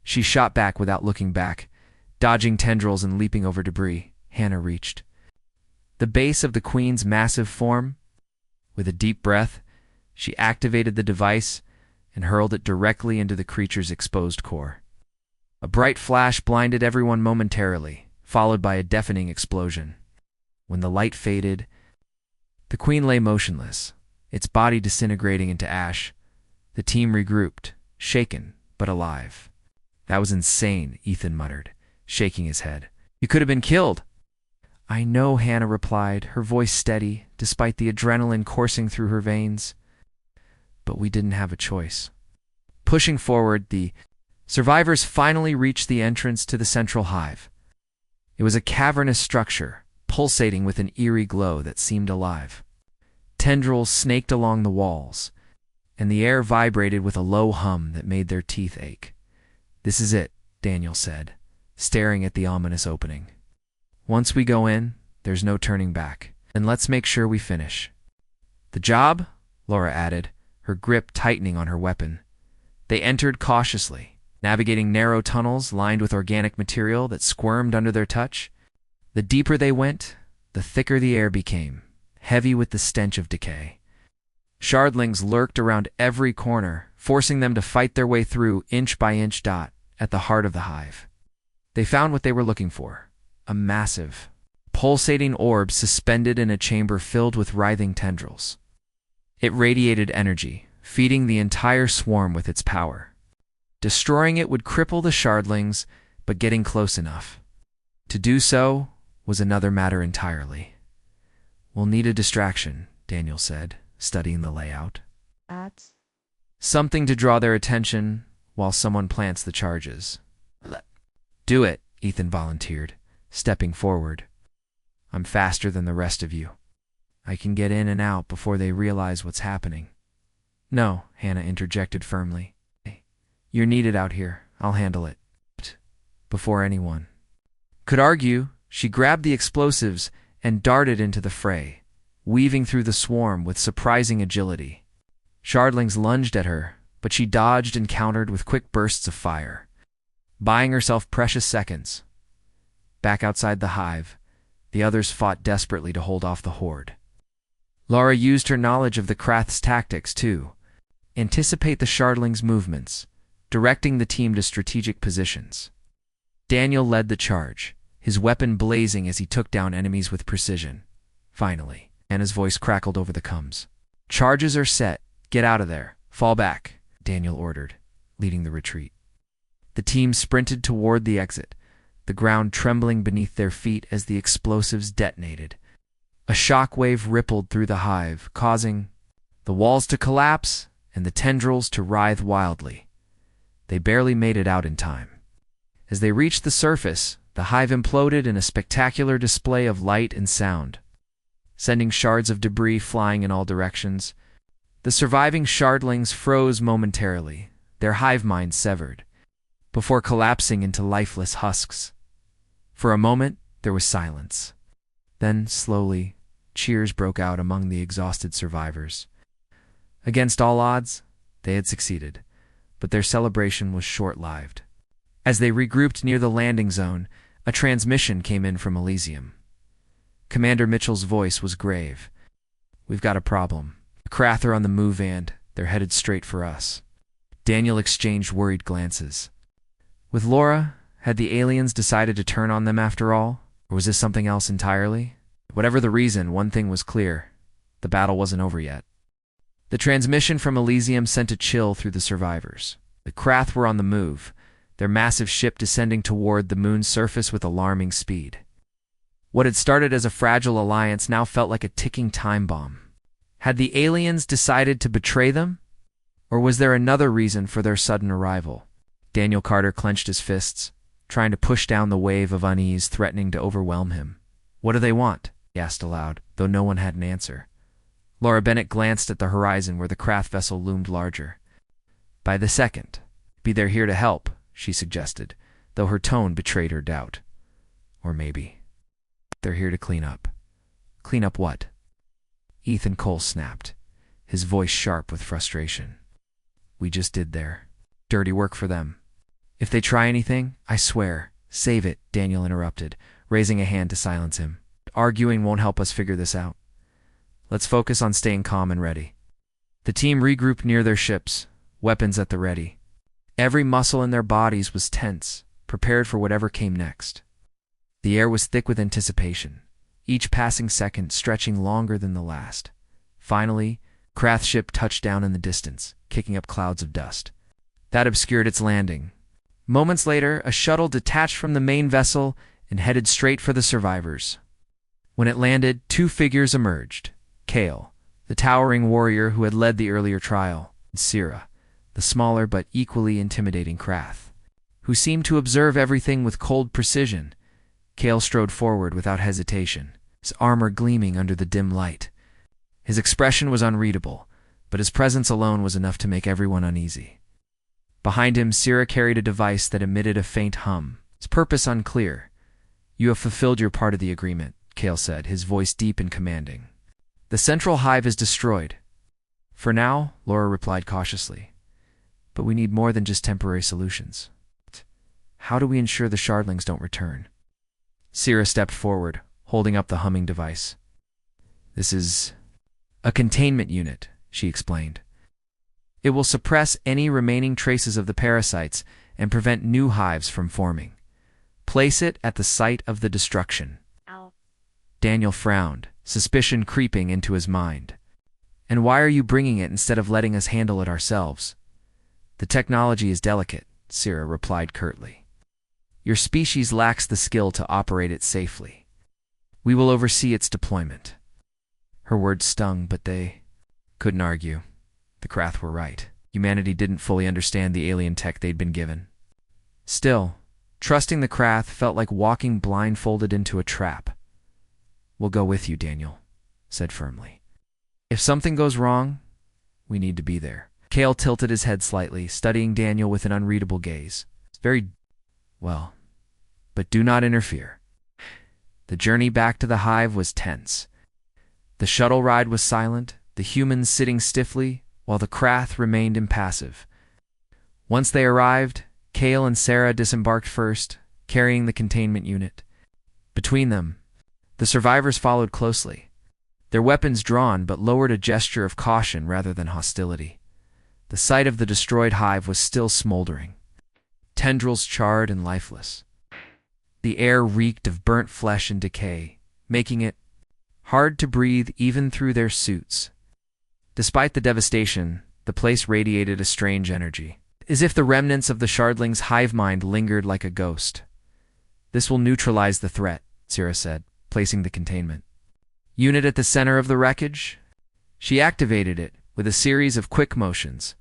She shot back without looking back, dodging tendrils and leaping over debris. Hannah reached the base of the queen's massive form. With a deep breath, she activated the device, and hurled it directly into the creature's exposed core. A bright flash blinded everyone momentarily, followed by a deafening explosion. When the light faded, the queen lay motionless, its body disintegrating into ash. The team regrouped, shaken but alive. "That was insane," Ethan muttered, shaking his head. "You could have been killed." "I know," Hannah replied, her voice steady, despite the adrenaline coursing through her veins. "But we didn't have a choice." Pushing forward, the survivors finally reached the entrance to the central hive. It was a cavernous structure, pulsating with an eerie glow that seemed alive. Tendrils snaked along the walls, and the air vibrated with a low hum that made their teeth ache. "This is it," Daniel said, staring at the ominous opening. "Once we go in, there's no turning back. And let's make sure we finish." "The job?" Laura added, her grip tightening on her weapon. They entered cautiously, navigating narrow tunnels lined with organic material that squirmed under their touch. The deeper they went, the thicker the air became, heavy with the stench of decay. Shardlings lurked around every corner, forcing them to fight their way through inch by inch. At the heart of the hive, they found what they were looking for: a massive, pulsating orb suspended in a chamber filled with writhing tendrils. It radiated energy, feeding the entire swarm with its power. Destroying it would cripple the Shardlings, but getting close enough to do so was another matter entirely. "We'll need a distraction," Daniel said, studying the layout. "Something to draw their attention while someone plants the charges." "Do it," Ethan volunteered, stepping forward. "I'm faster than the rest of you. I can get in and out before they realize what's happening." "No," Hannah interjected firmly. "You're needed out here. I'll handle it." Before anyone could argue, she grabbed the explosives and darted into the fray, weaving through the swarm with surprising agility. Shardlings lunged at her, but she dodged and countered with quick bursts of fire, buying herself precious seconds. Back outside the hive, the others fought desperately to hold off the horde. Laura used her knowledge of the Krath's tactics to anticipate the Shardlings' movements, directing the team to strategic positions. Daniel led the charge, his weapon blazing as he took down enemies with precision. Finally, Anna's voice crackled over the comms. "Charges are set. Get out of there. Fall back," Daniel ordered, leading the retreat. The team sprinted toward the exit, the ground trembling beneath their feet as the explosives detonated. A shock wave rippled through the hive, causing the walls to collapse and the tendrils to writhe wildly. They barely made it out in time. As they reached the surface, the hive imploded in a spectacular display of light and sound, sending shards of debris flying in all directions. The surviving Shardlings froze momentarily, their hive minds severed, before collapsing into lifeless husks. For a moment, there was silence. Then, slowly, cheers broke out among the exhausted survivors. Against all odds, they had succeeded, but their celebration was short-lived. As they regrouped near the landing zone, a transmission came in from Elysium. Commander Mitchell's voice was grave. "We've got a problem. The Krath are on the move and they're headed straight for us." Daniel exchanged worried glances. With Laura, had the aliens decided to turn on them after all? Or was this something else entirely? Whatever the reason, one thing was clear: the battle wasn't over yet. The transmission from Elysium sent a chill through the survivors. The Krath were on the move, their massive ship descending toward the moon's surface with alarming speed. What had started as a fragile alliance now felt like a ticking time bomb. Had the aliens decided to betray them? Or was there another reason for their sudden arrival? Daniel Carter clenched his fists, trying to push down the wave of unease threatening to overwhelm him. "What do they want?" he asked aloud, though no one had an answer. Laura Bennett glanced at the horizon where the Krath vessel loomed larger. "By the second. Be they're here to help," she suggested, though her tone betrayed her doubt. Or maybe they're here to clean up. Clean up what? Ethan Cole snapped, his voice sharp with frustration. "We just did their dirty work for them. If they try anything, I swear." "Save it," Daniel interrupted, raising a hand to silence him. "Arguing won't help us figure this out. Let's focus on staying calm and ready." The team regrouped near their ships, weapons at the ready. Every muscle in their bodies was tense, prepared for whatever came next. The air was thick with anticipation, each passing second stretching longer than the last. Finally, Krath's ship touched down in the distance, kicking up clouds of dust. That obscured its landing. Moments later, a shuttle detached from the main vessel and headed straight for the survivors. When it landed, two figures emerged. Kale, the towering warrior who had led the earlier trial, and Sira, the smaller but equally intimidating Krath, who seemed to observe everything with cold precision. Kale strode forward without hesitation, his armor gleaming under the dim light. His expression was unreadable, but his presence alone was enough to make everyone uneasy. Behind him, Sira carried a device that emitted a faint hum, its purpose unclear. "You have fulfilled your part of the agreement," Kale said, his voice deep and commanding. "The central hive is destroyed." "For now," Laura replied cautiously. "But we need more than just temporary solutions. How do we ensure the shardlings don't return?" Sira stepped forward, holding up the humming device. "This is a containment unit," she explained. "It will suppress any remaining traces of the parasites and prevent new hives from forming. Place it at the site of the destruction." Ow. Daniel frowned, suspicion creeping into his mind. "And why are you bringing it instead of letting us handle it ourselves?" "The technology is delicate," Sira replied curtly. "Your species lacks the skill to operate it safely. We will oversee its deployment." Her words stung, but they couldn't argue. The Krath were right. Humanity didn't fully understand the alien tech they'd been given. Still, trusting the Krath felt like walking blindfolded into a trap. "We'll go with you," Daniel said firmly. "If something goes wrong, we need to be there." Kale tilted his head slightly, studying Daniel with an unreadable gaze. "It's very well, but do not interfere." The journey back to the hive was tense. The shuttle ride was silent, the humans sitting stiffly, while the Krath remained impassive. Once they arrived, Kale and Sarah disembarked first, carrying the containment unit. Between them, the survivors followed closely, their weapons drawn but lowered a gesture of caution rather than hostility. The site of the destroyed hive was still smoldering, tendrils charred and lifeless. The air reeked of burnt flesh and decay, making it hard to breathe even through their suits. Despite the devastation, the place radiated a strange energy, as if the remnants of the shardlings' hive mind lingered like a ghost. "This will neutralize the threat," Sira said, placing the containment unit at the center of the wreckage. She activated it with a series of quick motions,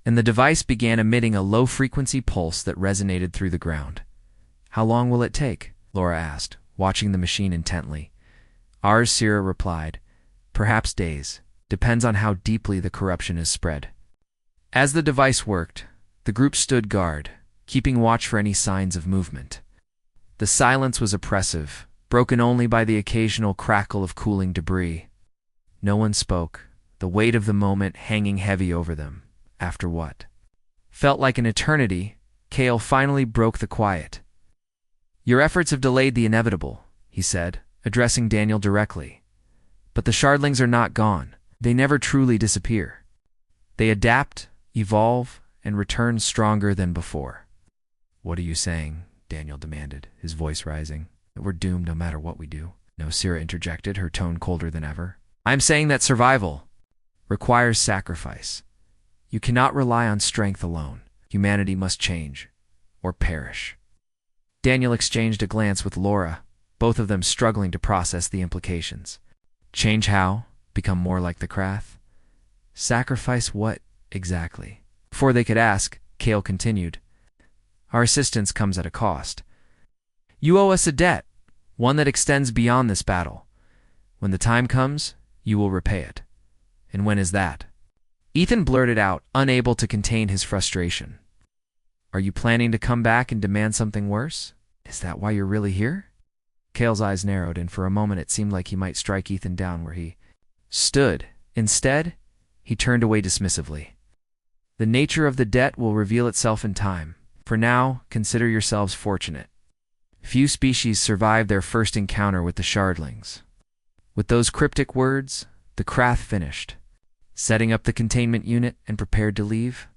and the device began emitting a low-frequency pulse that resonated through the ground. "How long will it take?" Laura asked, watching the machine intently. "Ours," Sira replied. "Perhaps days. Depends on how deeply the corruption is spread." As the device worked, the group stood guard, keeping watch for any signs of movement. The silence was oppressive, broken only by the occasional crackle of cooling debris. No one spoke, the weight of the moment hanging heavy over them. After what felt like an eternity, Kale finally broke the quiet. "Your efforts have delayed the inevitable," he said, addressing Daniel directly. "But the shardlings are not gone. They never truly disappear. They adapt, evolve, and return stronger than before." "What are you saying?" Daniel demanded, his voice rising. "That we're doomed no matter what we do?" "No," Sira interjected, her tone colder than ever. "I'm saying that survival requires sacrifice. You cannot rely on strength alone. Humanity must change, or perish." Daniel exchanged a glance with Laura, both of them struggling to process the implications. Change how? Become more like the Krath? Sacrifice what, exactly? Before they could ask, Kale continued, "Our assistance comes at a cost. You owe us a debt, one that extends beyond this battle. When the time comes, you will repay it." "And when is that?" Ethan blurted out, unable to contain his frustration. "Are you planning to come back and demand something worse? Is that why you're really here?" Kale's eyes narrowed, and for a moment it seemed like he might strike Ethan down where he stood. Instead, he turned away dismissively. "The nature of the debt will reveal itself in time. For now, consider yourselves fortunate. Few species survived their first encounter with the shardlings." With those cryptic words, the Krath finished, setting up the containment unit and prepared to leave.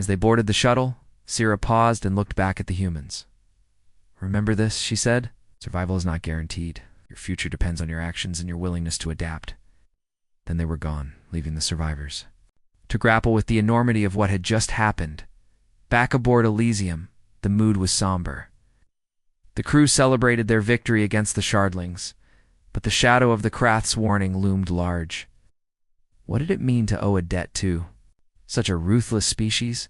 As they boarded the shuttle, Sierra paused and looked back at the humans. "Remember this," she said. "Survival is not guaranteed. Your future depends on your actions and your willingness to adapt." Then they were gone, leaving the survivors to grapple with the enormity of what had just happened. Back aboard Elysium, the mood was somber. The crew celebrated their victory against the Shardlings, but the shadow of the Krath's warning loomed large. What did it mean to owe a debt to such a ruthless species?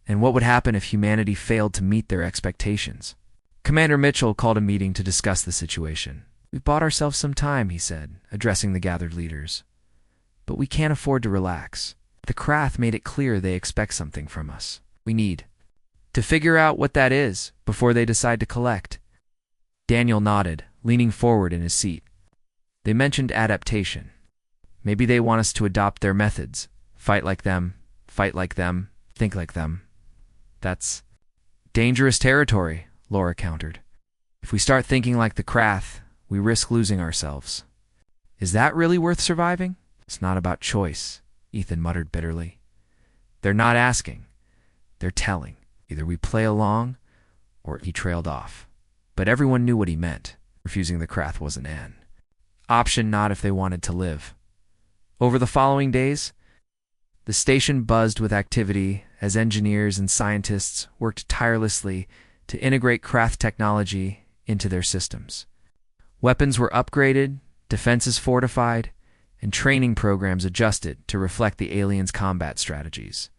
And what would happen if humanity failed to meet their expectations? Commander Mitchell called a meeting to discuss the situation. "We've bought ourselves some time," he said, addressing the gathered leaders. "But we can't afford to relax. The Krath made it clear they expect something from us. We need to figure out what that is before they decide to collect." Daniel nodded, leaning forward in his seat. "They mentioned adaptation. Maybe they want us to adopt their methods. Fight like them, think like them." "That's dangerous territory," Laura countered. "If we start thinking like the Krath, we risk losing ourselves." "Is that really worth surviving?" "It's not about choice," Ethan muttered bitterly. "They're not asking. They're telling. Either we play along, or..." He trailed off. But everyone knew what he meant. Refusing the Krath wasn't an option, not if they wanted to live. Over the following days, the station buzzed with activity as engineers and scientists worked tirelessly to integrate Krath technology into their systems. Weapons were upgraded, defenses fortified, and training programs adjusted to reflect the aliens' combat strategies.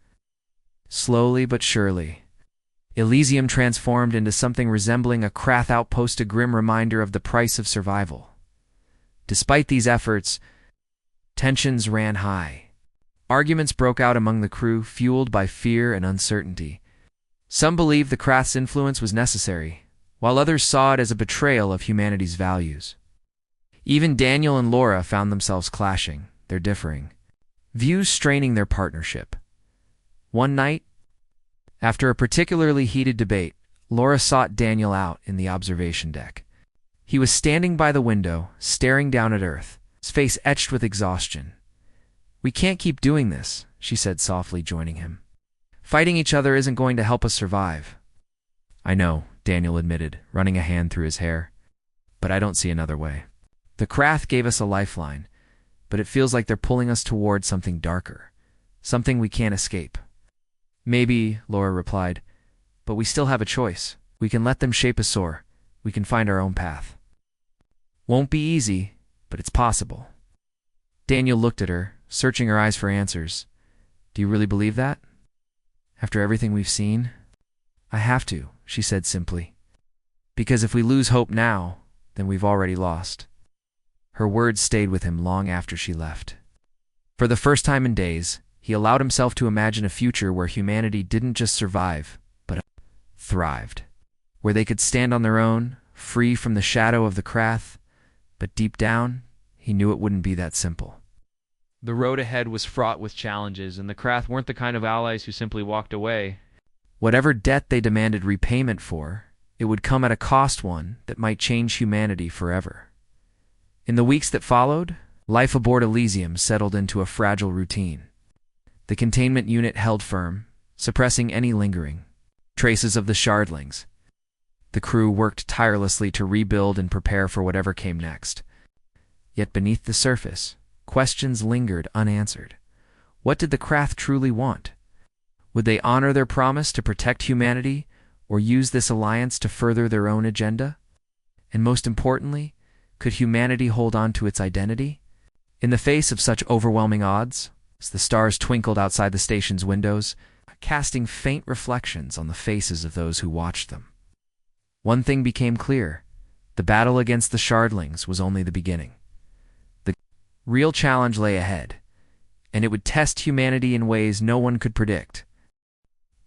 Slowly but surely, Elysium transformed into something resembling a Krath outpost, a grim reminder of the price of survival. Despite these efforts, tensions ran high. Arguments broke out among the crew, fueled by fear and uncertainty. Some believed the Krath's influence was necessary, while others saw it as a betrayal of humanity's values. Even Daniel and Laura found themselves clashing, their differing views straining their partnership. One night, after a particularly heated debate, Laura sought Daniel out in the observation deck. He was standing by the window, staring down at Earth, his face etched with exhaustion. "We can't keep doing this," she said softly, joining him. "Fighting each other isn't going to help us survive." "I know," Daniel admitted, running a hand through his hair. "But I don't see another way. The Krath gave us a lifeline, but it feels like they're pulling us toward something darker, something we can't escape." "Maybe," Laura replied, "but we still have a choice. We can let them shape us, or we can find our own path. Won't be easy, but it's possible." Daniel looked at her, searching her eyes for answers. "Do you really believe that? After everything we've seen?" "I have to," she said simply. "Because if we lose hope now, then we've already lost." Her words stayed with him long after she left. For the first time in days, he allowed himself to imagine a future where humanity didn't just survive, but thrived. Where they could stand on their own, free from the shadow of the Krath, but deep down, he knew it wouldn't be that simple. The road ahead was fraught with challenges, and the Krath weren't the kind of allies who simply walked away. Whatever debt they demanded repayment for, it would come at a cost, one that might change humanity forever. In the weeks that followed, life aboard Elysium settled into a fragile routine. The containment unit held firm, suppressing any lingering traces of the Shardlings. The crew worked tirelessly to rebuild and prepare for whatever came next. Yet beneath the surface, questions lingered unanswered. What did the Krath truly want? Would they honor their promise to protect humanity, or use this alliance to further their own agenda? And most importantly, could humanity hold on to its identity? In the face of such overwhelming odds, as the stars twinkled outside the station's windows, casting faint reflections on the faces of those who watched them, one thing became clear: the battle against the Shardlings was only the beginning. The real challenge lay ahead, and it would test humanity in ways no one could predict.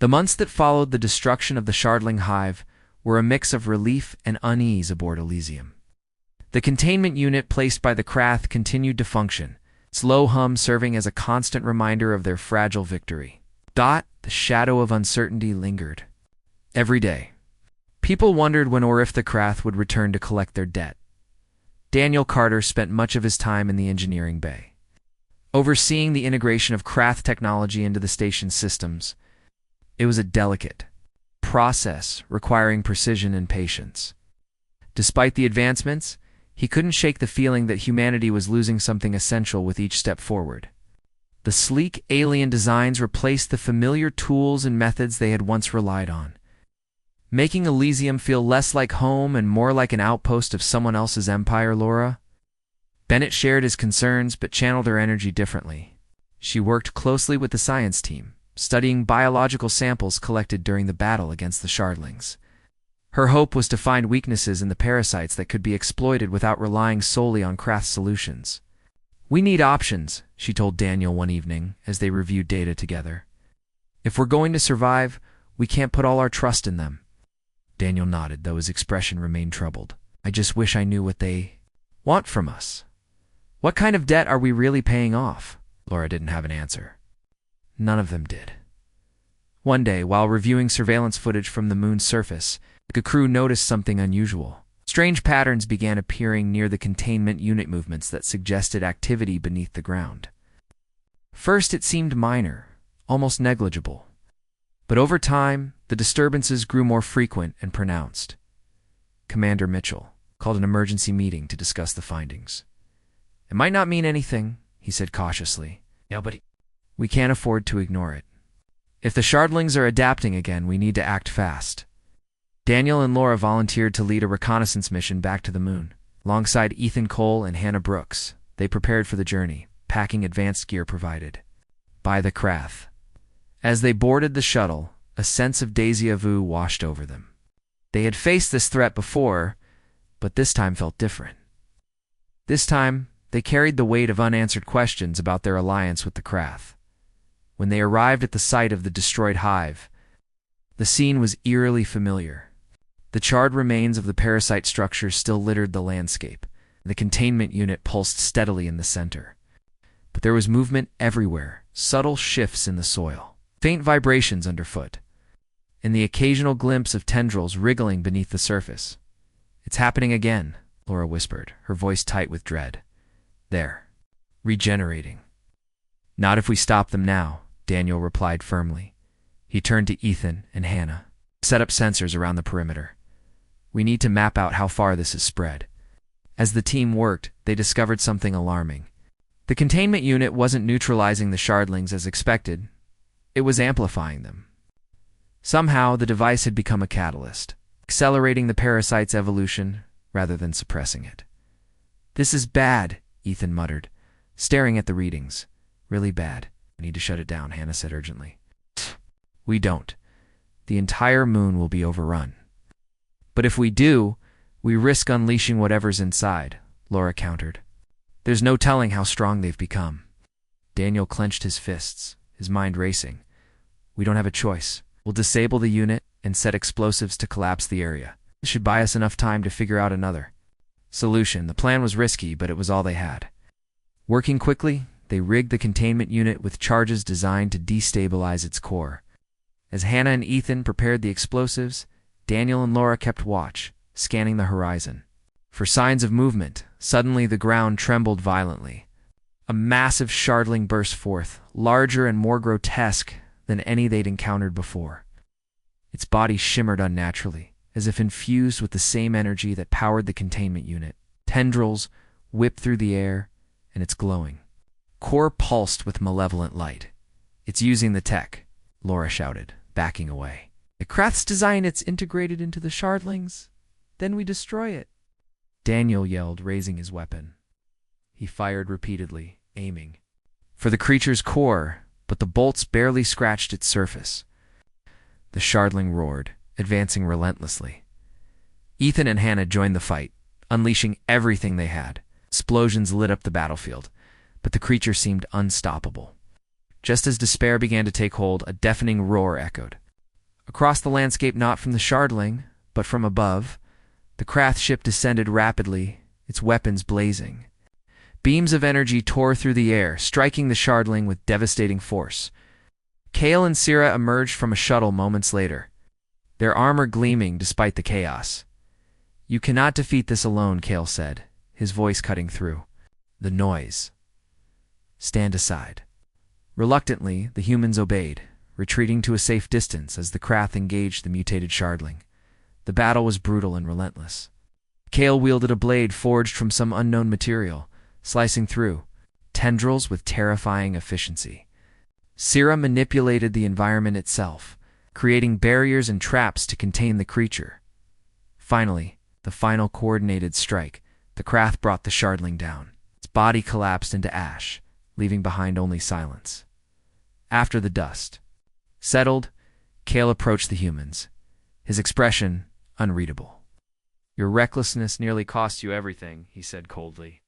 The months that followed the destruction of the Shardling hive were a mix of relief and unease aboard Elysium. The containment unit placed by the Krath continued to function, its low hum serving as a constant reminder of their fragile victory. The shadow of uncertainty lingered. Every day, people wondered when or if the Krath would return to collect their debt. Daniel Carter spent much of his time in the engineering bay, overseeing the integration of Krath technology into the station's systems. It was a delicate process requiring precision and patience. Despite the advancements, he couldn't shake the feeling that humanity was losing something essential with each step forward. The sleek alien designs replaced the familiar tools and methods they had once relied on, making Elysium feel less like home and more like an outpost of someone else's empire. Laura Bennett shared his concerns but channeled her energy differently. She worked closely with the science team, studying biological samples collected during the battle against the Shardlings. Her hope was to find weaknesses in the parasites that could be exploited without relying solely on craft solutions. "We need options," she told Daniel one evening as they reviewed data together. "If we're going to survive, we can't put all our trust in them." Daniel nodded, though his expression remained troubled. "I just wish I knew what they want from us. What kind of debt are we really paying off?" Laura didn't have an answer. None of them did. One day, while reviewing surveillance footage from the moon's surface, the crew noticed something unusual. Strange patterns began appearing near the containment unit movements that suggested activity beneath the ground. First, it seemed minor, almost negligible. But over time, the disturbances grew more frequent and pronounced. Commander Mitchell called an emergency meeting to discuss the findings. "It might not mean anything," he said cautiously. "No, but we can't afford to ignore it. If the Shardlings are adapting again, we need to act fast." Daniel and Laura volunteered to lead a reconnaissance mission back to the moon. Alongside Ethan Cole and Hannah Brooks, they prepared for the journey, packing advanced gear provided by the Krath. As they boarded the shuttle, a sense of déjà vu washed over them. They had faced this threat before, but this time felt different. This time, they carried the weight of unanswered questions about their alliance with the Krath. When they arrived at the site of the destroyed hive, the scene was eerily familiar. The charred remains of the parasite structure still littered the landscape. The containment unit pulsed steadily in the center. But there was movement everywhere, subtle shifts in the soil, faint vibrations underfoot, and the occasional glimpse of tendrils wriggling beneath the surface. "It's happening again," Laura whispered, her voice tight with dread. "They're regenerating." "Not if we stop them now," Daniel replied firmly. He turned to Ethan and Hannah. "Set up sensors around the perimeter. We need to map out how far this has spread." As the team worked, they discovered something alarming. The containment unit wasn't neutralizing the Shardlings as expected. It was amplifying them. Somehow, the device had become a catalyst, accelerating the parasite's evolution rather than suppressing it. "This is bad," Ethan muttered, staring at the readings. "Really bad. I need to shut it down," Hannah said urgently. "We don't. The entire moon will be overrun." "But if we do, we risk unleashing whatever's inside," Laura countered. "There's no telling how strong they've become." Daniel clenched his fists, his mind racing. "We don't have a choice. We'll disable the unit and set explosives to collapse the area. This should buy us enough time to figure out another solution." The plan was risky, but it was all they had. Working quickly, they rigged the containment unit with charges designed to destabilize its core. As Hannah and Ethan prepared the explosives, Daniel and Laura kept watch, scanning the horizon for signs of movement. Suddenly, the ground trembled violently. A massive Shardling burst forth, larger and more grotesque than any they'd encountered before. Its body shimmered unnaturally, as if infused with the same energy that powered the containment unit. Tendrils whipped through the air, and it's glowing. Core pulsed with malevolent light. "It's using the tech," Laura shouted, backing away. "The Krath's design, it's integrated into the Shardlings. Then we destroy it," Daniel yelled, raising his weapon. He fired repeatedly, aiming for the creature's core, but the bolts barely scratched its surface. The Shardling roared, advancing relentlessly. Ethan and Hannah joined the fight, unleashing everything they had. Explosions lit up the battlefield, but the creature seemed unstoppable. Just as despair began to take hold, a deafening roar echoed. Across the landscape, not from the Shardling, but from above, the Krath ship descended rapidly, its weapons blazing. Beams of energy tore through the air, striking the Shardling with devastating force. Kale and Syrah emerged from a shuttle moments later, their armor gleaming despite the chaos. "You cannot defeat this alone," Kale said, his voice cutting through the noise. "Stand aside." Reluctantly, the humans obeyed, retreating to a safe distance as the Krath engaged the mutated shardling. The battle was brutal and relentless. Kale wielded a blade forged from some unknown material, slicing through tendrils with terrifying efficiency. Syrah manipulated the environment itself, creating barriers and traps to contain the creature. Finally, the final coordinated strike, the Krath brought the shardling down. Its body collapsed into ash, leaving behind only silence. After the dust settled, Kale approached the humans, his expression unreadable. "Your recklessness nearly cost you everything," he said coldly.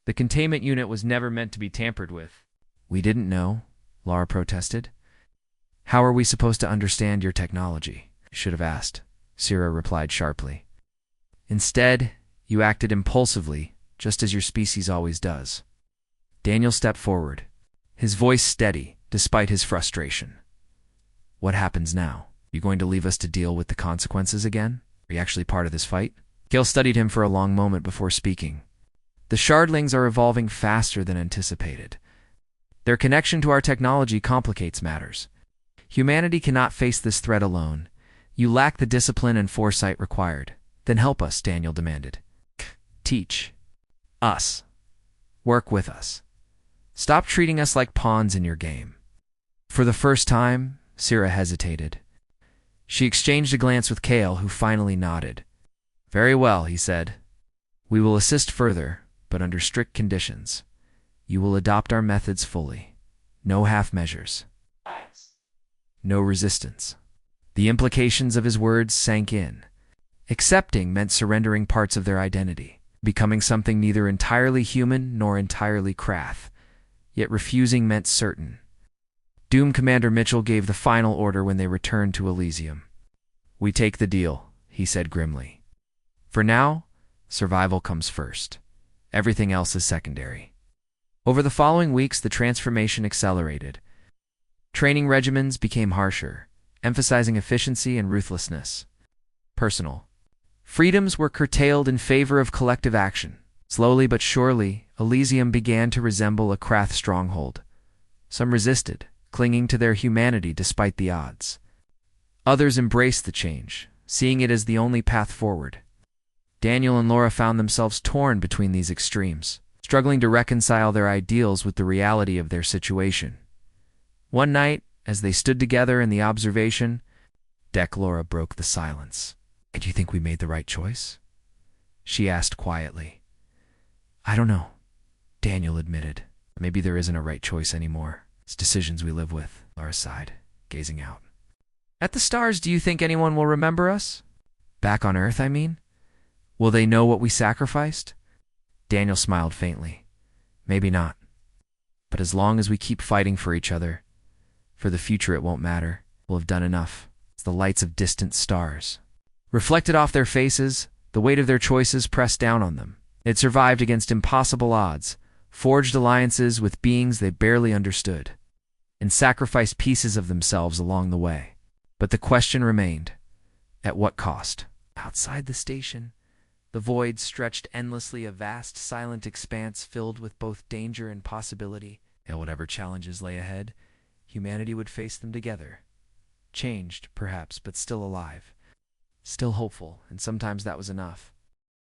"The containment unit was never meant to be tampered with." "We didn't know," Laura protested. "How are we supposed to understand your technology?" "Should have asked," Syrah replied sharply. "Instead, you acted impulsively, just as your species always does." Daniel stepped forward, his voice steady despite his frustration. "What happens now? You going to leave us to deal with the consequences again? Are you actually part of this fight?" Kale studied him for a long moment before speaking. "The shardlings are evolving faster than anticipated. Their connection to our technology complicates matters. Humanity cannot face this threat alone. You lack the discipline and foresight required. Then help us," Daniel demanded. "Teach us. Work with us. Stop treating us like pawns in your game." For the first time, Syrah hesitated. She exchanged a glance with Kale, who finally nodded. "Very well," he said. "We will assist further, but under strict conditions. You will adopt our methods fully. No half measures. No resistance." The implications of his words sank in. Accepting meant surrendering parts of their identity, becoming something neither entirely human nor entirely Krath. Yet refusing meant certain. Doom Commander Mitchell gave the final order when they returned to Elysium. "We take the deal," he said grimly. "For now, survival comes first. Everything else is secondary." Over the following weeks, the transformation accelerated. Training regimens became harsher, emphasizing efficiency and ruthlessness. Personal freedoms were curtailed in favor of collective action. Slowly but surely, Elysium began to resemble a Krath stronghold. Some resisted, clinging to their humanity despite the odds. Others embraced the change, seeing it as the only path forward. Daniel and Laura found themselves torn between these extremes, struggling to reconcile their ideals with the reality of their situation. One night, as they stood together in the observation deck, Laura broke the silence. "Do you think we made the right choice?" she asked quietly. "I don't know," Daniel admitted. "Maybe there isn't a right choice anymore. It's decisions we live with," Laura sighed, gazing out. "At the stars, do you think anyone will remember us? Back on Earth, I mean? Will they know what we sacrificed?" Daniel smiled faintly. "Maybe not. But as long as we keep fighting for each other, for the future it won't matter. We'll have done enough." It's the lights of distant stars. Reflected off their faces, the weight of their choices pressed down on them. They had survived against impossible odds, forged alliances with beings they barely understood, and sacrificed pieces of themselves along the way. But the question remained, at what cost? Outside the station, the void stretched endlessly, a vast, silent expanse filled with both danger and possibility. And whatever challenges lay ahead, humanity would face them together. Changed, perhaps, but still alive. Still hopeful, and sometimes that was enough.